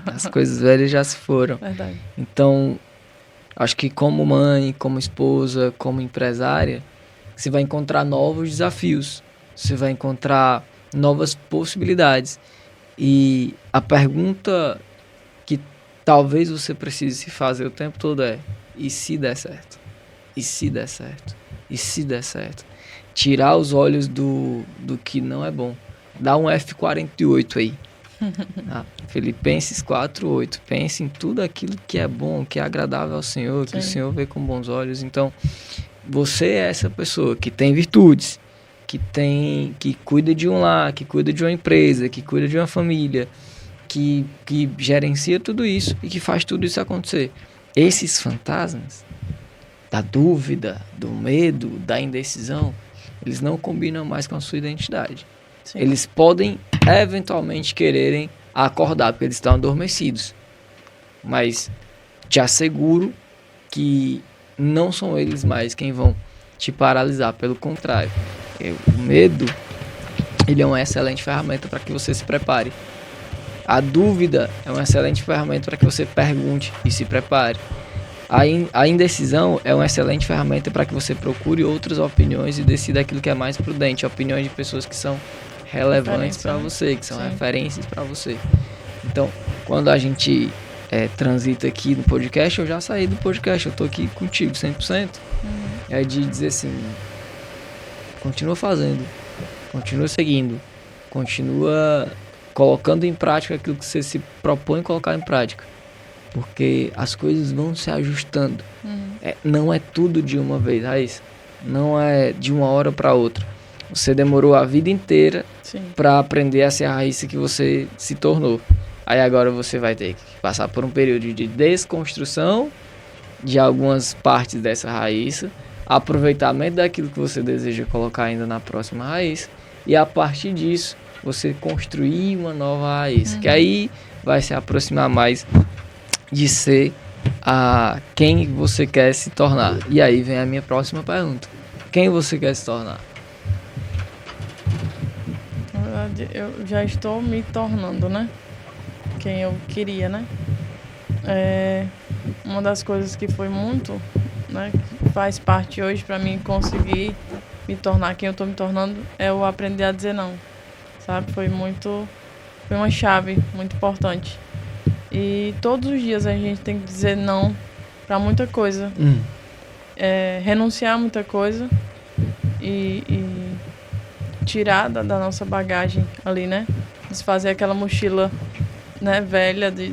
As coisas velhas já se foram. Verdade. Então, acho que como mãe, como esposa, como empresária, você vai encontrar novos desafios. Você vai encontrar novas possibilidades. E a pergunta que talvez você precise se fazer o tempo todo é: e se der certo? E se der certo? E se der certo? Tirar os olhos do que não é bom. Dá um F48 aí. Filipenses 4:8. Pense em tudo aquilo que é bom, que é agradável ao Senhor, que o Senhor vê com bons olhos. Então, você é essa pessoa que tem virtudes, que cuida de um lar, que cuida de uma empresa, que cuida de uma família, que gerencia tudo isso e que faz tudo isso acontecer. Esses fantasmas da dúvida, do medo, da indecisão, eles não combinam mais com a sua identidade. Sim. Eles podem eventualmente quererem acordar, porque eles estão adormecidos. Mas te asseguro que não são eles mais quem vão te paralisar. Pelo contrário, o medo, ele é uma excelente ferramenta para que você se prepare. A dúvida é uma excelente ferramenta para que você pergunte e se prepare. A indecisão é uma excelente ferramenta para que você procure outras opiniões e decida aquilo que é mais prudente. Opiniões de pessoas que são relevantes para né? você, que são Sim. referências para você. Então, quando a gente transita aqui no podcast, eu já saí do podcast, eu tô aqui contigo 100%. É de dizer assim, continua fazendo, continua seguindo, continua colocando em prática aquilo que você se propõe colocar em prática. Porque as coisas vão se ajustando. Não é tudo de uma vez, Raíssa. Não é de uma hora para outra. Você demorou a vida inteira para aprender a ser a Raíssa que você se tornou. Aí agora você vai ter que passar por um período de desconstrução de algumas partes dessa Raíssa, aproveitamento daquilo que você deseja colocar ainda na próxima Raíssa, e a partir disso você construir uma nova Raíssa, que aí vai se aproximar mais de ser a quem você quer se tornar. E aí vem a minha próxima pergunta: quem você quer se tornar? Na verdade, eu já estou me tornando, né? Quem eu queria, né? Uma das coisas que foi muito, né, que faz parte hoje para mim conseguir me tornar quem eu estou me tornando, é o aprender a dizer não, sabe? Foi uma chave muito importante. E todos os dias a gente tem que dizer não para muita coisa, renunciar a muita coisa e tirar da nossa bagagem ali, né? Desfazer aquela mochila, né, velha de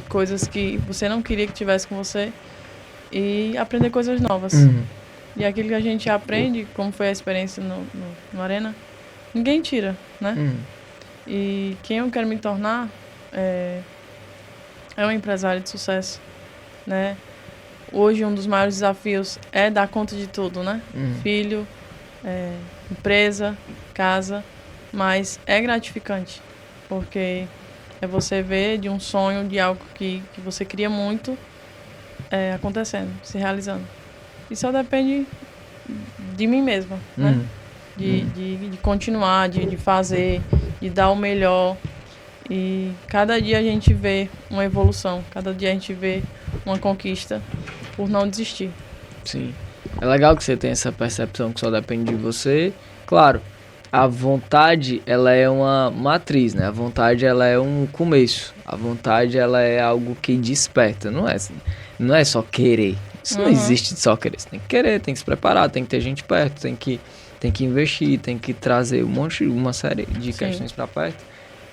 coisas que você não queria que tivesse com você e aprender coisas novas. E aquilo que a gente aprende, como foi a experiência no Arena, ninguém tira, né? E quem eu quero me tornar é um empresário de sucesso, né? Hoje um dos maiores desafios é dar conta de tudo, né? Filho, empresa, casa, mas é gratificante, porque é você ver de um sonho, de algo que você queria muito, acontecendo, se realizando. E só depende de mim mesma, né? De continuar, de fazer, de dar o melhor. E cada dia a gente vê uma evolução, cada dia a gente vê uma conquista por não desistir. Sim. É legal que você tenha essa percepção que só depende de você. Claro, a vontade, ela é uma matriz, né? A vontade, ela é um começo. A vontade, ela é algo que desperta. Não é só querer. Isso não existe de só querer. Você tem que querer, tem que se preparar, tem que ter gente perto, tem que investir, tem que trazer uma série de questões para perto.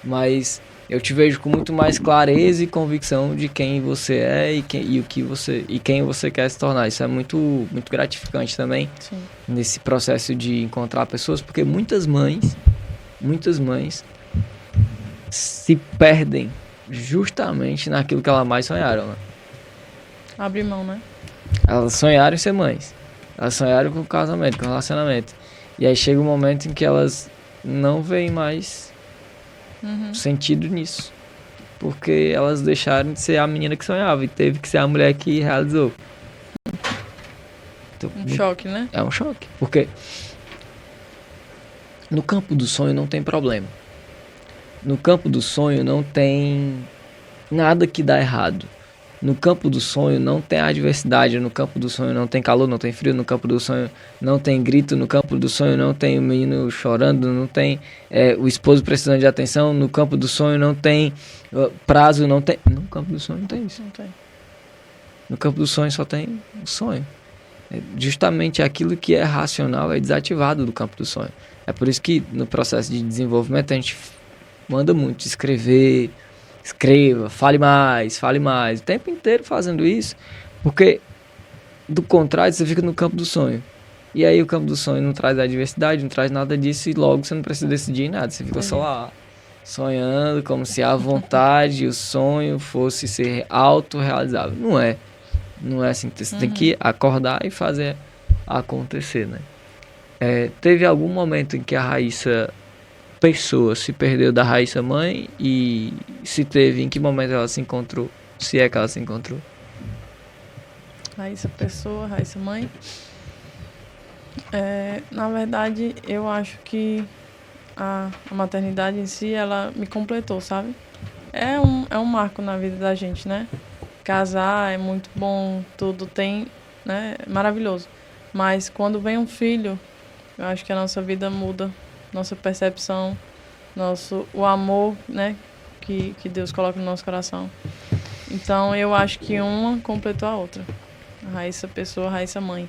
Mas eu te vejo com muito mais clareza e convicção de quem você é e quem você quer se tornar. Isso é muito, muito gratificante também. Sim. Nesse processo de encontrar pessoas, porque muitas mães se perdem justamente naquilo que elas mais sonharam, né? Abre mão, né? Elas sonharam em ser mães. Elas sonharam com o casamento, com o relacionamento. E aí chega um momento em que elas não veem mais sentido nisso. Porque elas deixaram de ser a menina que sonhava e teve que ser a mulher que realizou. Então, Choque, né? É um choque. Porque no campo do sonho não tem problema. No campo do sonho não tem nada que dá errado. No campo do sonho não tem adversidade, no campo do sonho não tem calor, não tem frio, no campo do sonho não tem grito, no campo do sonho não tem o menino chorando, não tem o esposo precisando de atenção, no campo do sonho não tem prazo, não tem... No campo do sonho não tem isso. Não tem. No campo do sonho só tem o sonho. Justamente aquilo que é racional é desativado do campo do sonho. É por isso que no processo de desenvolvimento a gente manda muito escreva, fale mais, o tempo inteiro fazendo isso, porque do contrário você fica no campo do sonho, e aí o campo do sonho não traz adversidade, não traz nada disso, e logo você não precisa decidir em nada, você fica só lá, sonhando, como se a vontade e o sonho fosse ser autorrealizável. Não é assim, você tem que acordar e fazer acontecer, né? Teve algum momento em que a Raíssa pessoa se perdeu da Raíssa mãe, e se teve, em que momento ela se encontrou, se é que ela se encontrou? Raíssa pessoa, Raíssa mãe. Na verdade, eu acho que a maternidade em si, ela me completou, sabe? É um marco na vida da gente, né? Casar é muito bom, tudo tem, né? É maravilhoso. Mas quando vem um filho, eu acho que a nossa vida muda, nossa percepção, o amor, né, que Deus coloca no nosso coração. Então, eu acho que uma completou a outra. A Raíssa pessoa, a Raíssa mãe.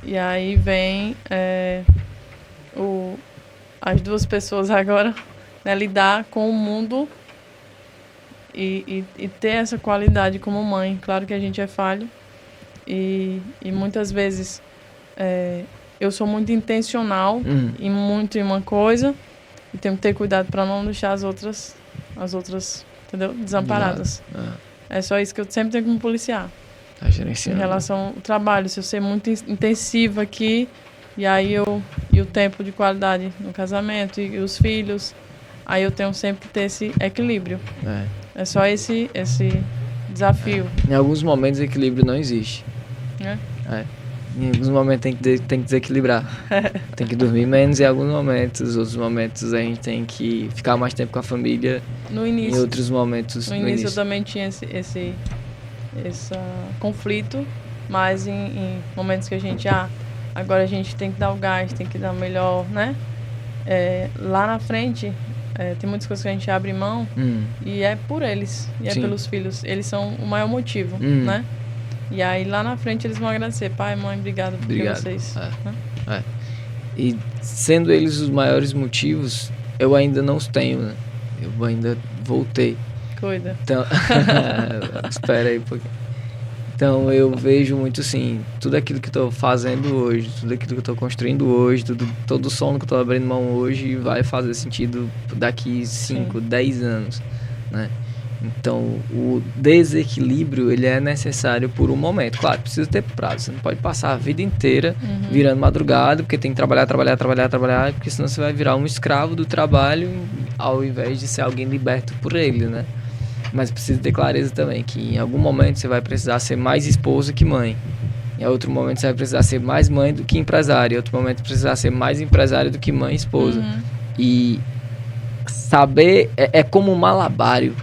E aí vem as duas pessoas agora, né, lidar com o mundo e ter essa qualidade como mãe. Claro que a gente é falho e muitas vezes eu sou muito intencional e muito em uma coisa e tenho que ter cuidado para não deixar as outras, entendeu? Desamparadas. É só isso que eu sempre tenho que me policiar. Tá gerenciando. Em relação ao trabalho, se eu ser muito intensiva aqui, e aí e o tempo de qualidade no casamento e os filhos, aí eu tenho sempre que ter esse equilíbrio. É só esse desafio. Em alguns momentos o equilíbrio não existe. Em alguns momentos tem que desequilibrar. Tem que dormir menos em alguns momentos. Outros momentos a gente tem que ficar mais tempo com a família. No início. Em outros momentos. No início eu também tinha esse conflito, mas em momentos que a gente agora a gente tem que dar o gás, tem que dar o melhor, né? Lá na frente tem muitas coisas que a gente abre mão e é por eles, e é pelos filhos. Eles são o maior motivo, né? E aí lá na frente eles vão agradecer, pai, mãe, obrigado por vocês. Né? E sendo eles os maiores motivos, eu ainda não os tenho, né? Eu ainda voltei. Cuida. Então, espera aí um pouquinho. Então eu vejo muito assim, tudo aquilo que estou fazendo hoje, tudo aquilo que eu estou construindo hoje, todo o sono que eu estou abrindo mão hoje vai fazer sentido daqui 5, 10 anos, né? Então o desequilíbrio ele é necessário por um momento. Claro, precisa ter prazo, você não pode passar a vida inteira virando madrugada, porque tem que trabalhar, porque senão você vai virar um escravo do trabalho ao invés de ser alguém liberto por ele, né? Mas precisa ter clareza também que em algum momento você vai precisar ser mais esposa que mãe. Em outro momento você vai precisar ser mais mãe do que empresária. Em outro momento precisar ser mais empresária do que mãe e esposa. E saber é como um malabário.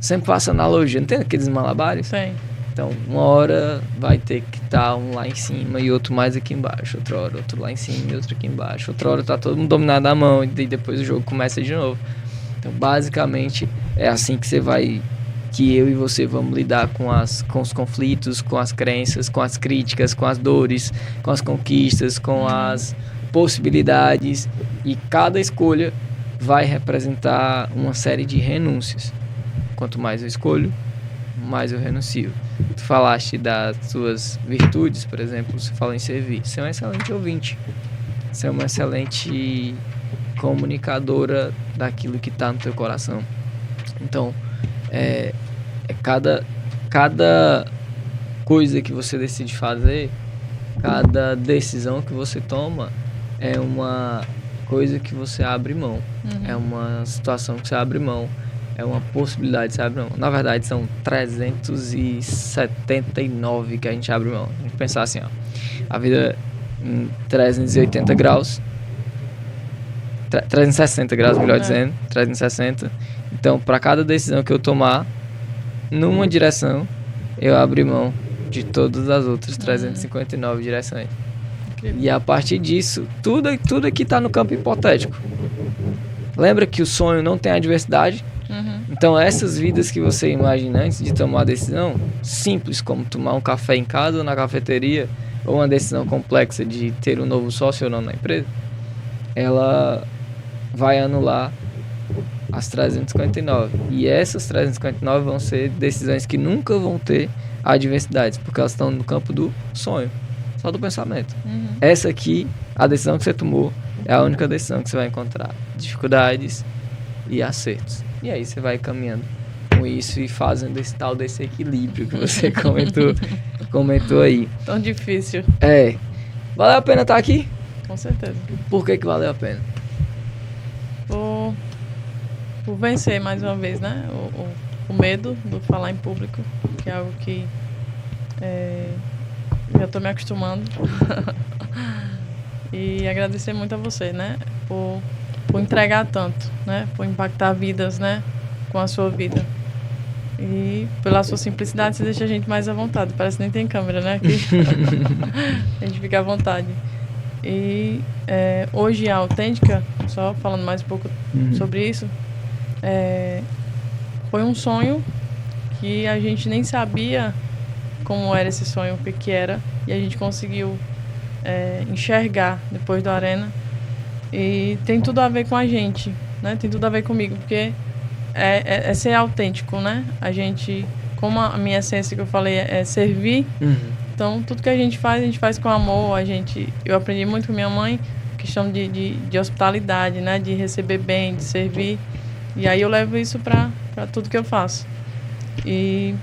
Sempre faço analogia. Não tem aqueles malabários? Tem. Então, uma hora vai ter que estar um lá em cima e outro mais aqui embaixo. Outra hora, outro lá em cima e outro aqui embaixo. Outra hora tá todo mundo dominado na mão e depois o jogo começa de novo. Então, basicamente, é assim que eu e você vamos lidar com os conflitos, com as crenças, com as críticas, com as dores, com as conquistas, com as possibilidades. E cada escolha vai representar uma série de renúncias. Quanto mais eu escolho, mais eu renuncio. Tu falaste das suas virtudes, por exemplo, você fala em servir. Você é um excelente ouvinte. Você é uma excelente comunicadora daquilo que está no teu coração. Então, cada coisa que você decide fazer, cada decisão que você toma é uma coisa que você abre mão. É uma situação que você abre mão. É uma possibilidade que você abre mão. Na verdade, são 379 que a gente abre mão. A gente pensar assim, a vida em 380 graus, 360 graus, melhor dizendo, 360. Então, para cada decisão que eu tomar, numa direção, eu abro mão de todas as outras 359 direções. Incrível. E a partir disso, tudo aqui está no campo hipotético. Lembra que o sonho não tem adversidade? Então, essas vidas que você imagina antes de tomar a decisão, simples como tomar um café em casa ou na cafeteria, ou uma decisão complexa de ter um novo sócio ou não na empresa, ela vai anular as 359. E essas 359 vão ser decisões que nunca vão ter adversidades, porque elas estão no campo do sonho, só do pensamento. Essa aqui, a decisão que você tomou, é a única decisão que você vai encontrar dificuldades e acertos. E aí você vai caminhando com isso e fazendo desse equilíbrio que você comentou aí. Tão difícil. Valeu a pena estar aqui? Com certeza. Por que valeu a pena? Por vencer mais uma vez, né? O medo do falar em público, que é algo que já estou me acostumando. E agradecer muito a você, né? Por entregar tanto, né? Por impactar vidas, né? Com a sua vida. E pela sua simplicidade, você deixa a gente mais à vontade. Parece que nem tem câmera, né? Aqui. A gente fica à vontade. E hoje a Autêntica só falando mais um pouco sobre isso, foi um sonho que a gente nem sabia como era esse sonho, o que era, e a gente conseguiu enxergar depois do Arena. E tem tudo a ver com a gente, né? Tem tudo a ver comigo, porque é ser autêntico, né? A gente, como a minha essência que eu falei é servir, então tudo que a gente faz com amor. Eu aprendi muito com minha mãe, questão de hospitalidade, né? De receber bem, de servir. E aí eu levo isso para tudo que eu faço. E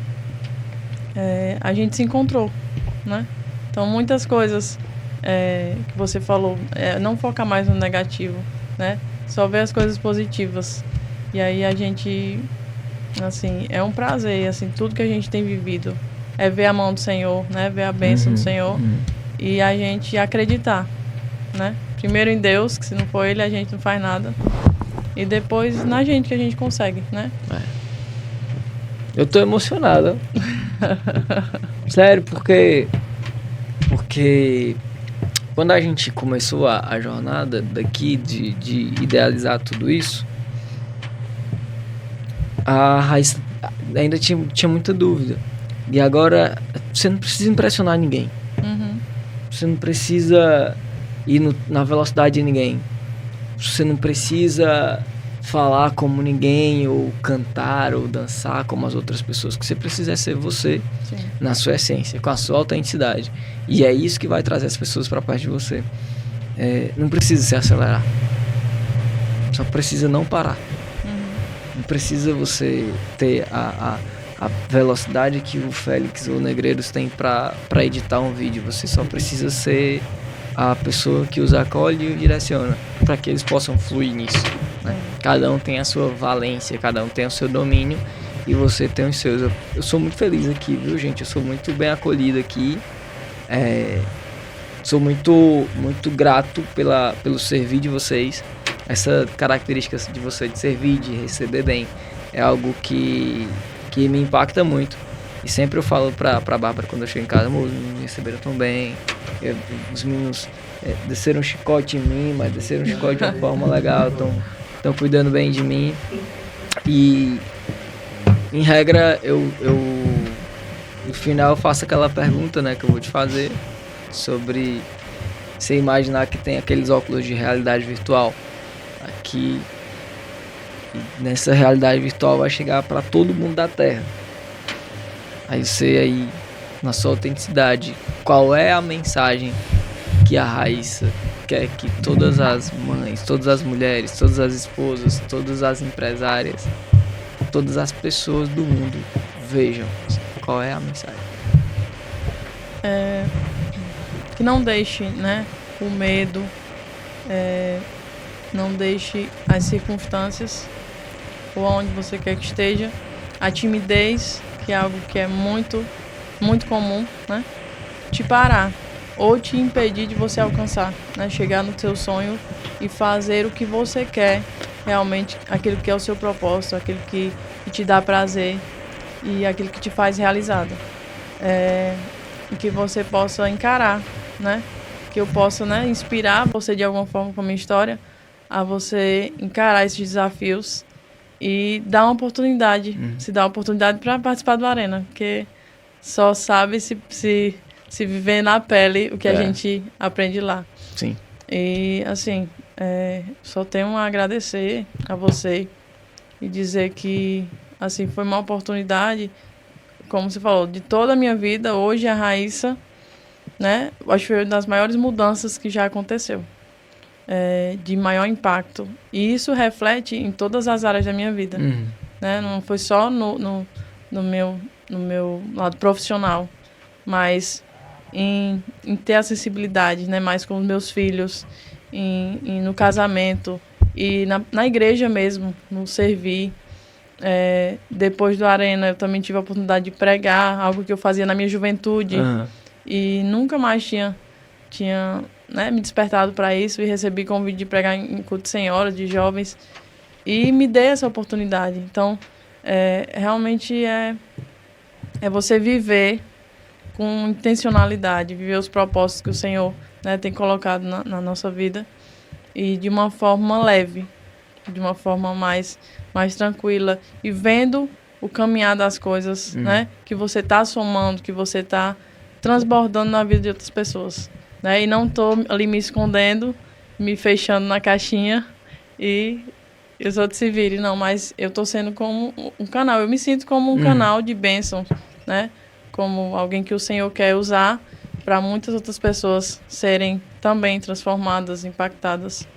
a gente se encontrou, né? Então muitas coisas que você falou, não focar mais no negativo, né? Só ver as coisas positivas. E aí a gente, assim, é um prazer, assim, tudo que a gente tem vivido é ver a mão do Senhor, né? Ver a bênção do Senhor e a gente acreditar, né? Primeiro em Deus, que se não for Ele a gente não faz nada. E depois na gente que a gente consegue, né? Eu tô emocionada. Sério, porque quando a gente começou a jornada daqui de idealizar tudo isso, a Raíssa ainda tinha muita dúvida. E agora você não precisa impressionar ninguém. Você não precisa ir na velocidade de ninguém. Você não precisa falar como ninguém, ou cantar, ou dançar como as outras pessoas. O que você precisa é ser você. Sim. Na sua essência, com a sua autenticidade. E é isso que vai trazer as pessoas para perto de você. Não precisa se acelerar. Só precisa não parar. Não precisa você ter a velocidade que o Félix ou o Negreiros tem para editar um vídeo. Você só precisa ser a pessoa que os acolhe e direciona, para que eles possam fluir nisso, né? Cada um tem a sua valência, cada um tem o seu domínio, e você tem os seus. Eu sou muito feliz aqui, viu, gente? Eu sou muito bem acolhido aqui. Sou muito grato pelo servir de vocês. Essa característica de você de servir, de receber bem, é algo que me impacta muito. E sempre eu falo pra Bárbara quando eu chego em casa: amor, me receberam tão bem. Os meninos desceram um chicote em mim, mas desceram um chicote de uma forma legal, estão cuidando bem de mim. E em regra eu no final eu faço aquela pergunta, né, que eu vou te fazer, sobre você imaginar que tem aqueles óculos de realidade virtual aqui, e nessa realidade virtual vai chegar para todo mundo da Terra. Aí você aí, na sua autenticidade, qual é a mensagem que a Raíssa quer que todas as mães, todas as mulheres, todas as esposas, todas as empresárias, todas as pessoas do mundo vejam? Qual é a mensagem? Que não deixe, né, o medo, não deixe as circunstâncias ou aonde você quer que esteja, a timidez, que é algo que é muito, muito comum, né, te parar ou te impedir de você alcançar, né, chegar no seu sonho e fazer o que você quer realmente, aquilo que é o seu propósito, aquilo que te dá prazer e aquilo que te faz realizado. E que você possa encarar, né, que eu possa, né, inspirar você de alguma forma com a minha história, a você encarar esses desafios e dar uma oportunidade, se dar uma oportunidade para participar do Arena, porque só sabe se viver na pele o que a gente aprende lá. Sim. E, assim, só tenho a agradecer a você e dizer que, assim, foi uma oportunidade, como você falou, de toda a minha vida. Hoje a Raíssa, né, acho que foi uma das maiores mudanças que já aconteceu, de maior impacto. E isso reflete em todas as áreas da minha vida. Né? Não foi só no meu lado profissional, mas em ter acessibilidade, né, mais com os meus filhos, no casamento e na igreja mesmo, no servir. Depois do Arena eu também tive a oportunidade de pregar, algo que eu fazia na minha juventude, e nunca mais tinha né, me despertado para isso, e recebi convite de pregar em culto de senhoras, de jovens, e me dei essa oportunidade. Então, realmente é você viver com intencionalidade, viver os propósitos que o Senhor, né, tem colocado na nossa vida, e de uma forma leve, de uma forma mais tranquila e vendo o caminhar das coisas, né? Que você tá somando, que você tá transbordando na vida de outras pessoas, né? E não tô ali me escondendo, me fechando na caixinha e os outros se virem, não, mas eu tô sendo como um canal, eu me sinto como um canal de bênção, né? Como alguém que o Senhor quer usar para muitas outras pessoas serem também transformadas, impactadas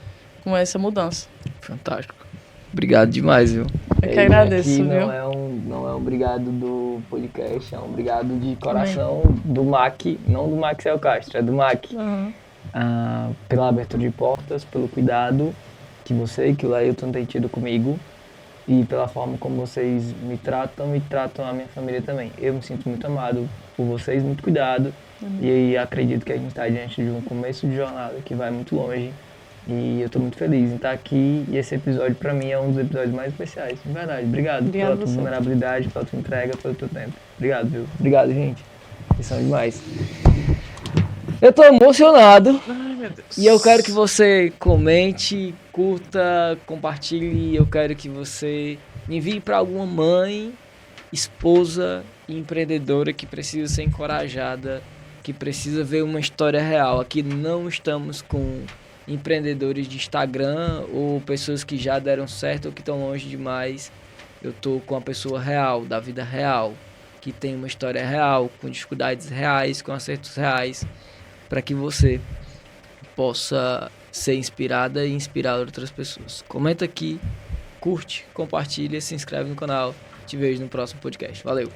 com essa mudança. Fantástico. Obrigado demais, viu? Eu que agradeço, aqui viu? Não é um obrigado do podcast, é um obrigado de coração do MAC, não do Maxel Castro, é do MAC. Pela abertura de portas, pelo cuidado que você e que o Lailton tem tido comigo e pela forma como vocês me tratam e tratam a minha família também. Eu me sinto muito amado por vocês, muito cuidado e acredito que a gente está diante de um começo de jornada que vai muito longe. E eu tô muito feliz em estar aqui e esse episódio pra mim é um dos episódios mais especiais, de verdade. Obrigado pela tua vulnerabilidade, pela tua entrega, pelo teu tempo. Obrigado, viu? Obrigado, gente. Vocês são demais. Eu tô emocionado. Ai, meu Deus. E eu quero que você comente, curta, compartilhe. Eu quero que você envie pra alguma mãe, esposa e empreendedora que precisa ser encorajada, que precisa ver uma história real. Aqui não estamos com empreendedores de Instagram ou pessoas que já deram certo ou que estão longe demais. Eu tô com uma pessoa real, da vida real, que tem uma história real, com dificuldades reais, com acertos reais, para que você possa ser inspirada e inspirar outras pessoas. Comenta aqui, curte, compartilha, se inscreve no canal. Te vejo no próximo podcast. Valeu!